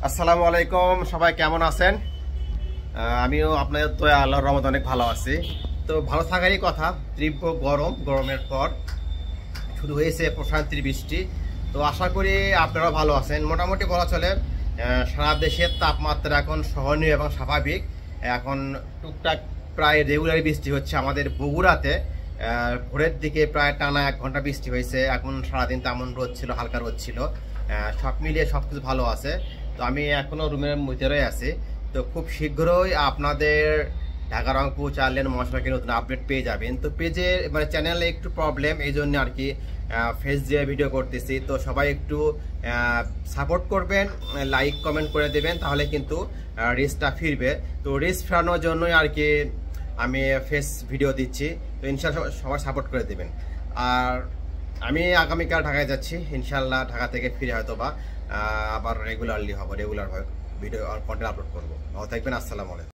আসসালামু আলাইকুম, সবাই কেমন আছেন? আমিও আপনাদের দয়া আল্লাহর রহমতে অনেক ভালো আছি। তো ভালো থাকারই কথা। তীব্র গরমের পর শুরু হয়েছে প্রশান্তির বৃষ্টি। তো আশা করি আপনারাও ভালো আছেন। মোটামুটি বলা চলে সারা দেশের তাপমাত্রা এখন সহনীয় এবং স্বাভাবিক। এখন টুকটাক প্রায় রেগুলার বৃষ্টি হচ্ছে আমাদের বগুড়াতে। ভোরের দিকে প্রায় টানা 1 ঘন্টা বৃষ্টি হয়েছে। এখন সারাদিন তেমন রোদ ছিল, হালকা রোদ ছিল। সব মিলিয়ে সব কিছু ভালো আছে। তো আমি এখনো রুমের ভিতরে আছি। তো খুব শীঘ্রই আপনাদের ঢাকা রংপুর চার্লেন মহাসড়কের নতুন আপডেট পেয়ে যাবেন। তো পেজে মানে চ্যানেলে একটু প্রবলেম, এই জন্য আর কি ফেস দিয়ে ভিডিও করতেছি। তো সবাই একটু সাপোর্ট করবেন, লাইক কমেন্ট করে দেবেন, তাহলে কিন্তু রিচটা ফিরবে। তো রিচ ফেরানোর জন্যই আর কি আমি ফেস ভিডিও দিচ্ছি। তো ইনশাল্লাহ সবাই সাপোর্ট করে দেবেন। আর আমি আগামীকাল ঢাকায় যাচ্ছি, ইনশাল্লাহ ঢাকা থেকে ফিরে হয়তো বা আবার রেগুলার ভিডিও কন্টেন্ট আপলোড করবো। ভালো থাকবেন। আসসালামু আলাইকুম।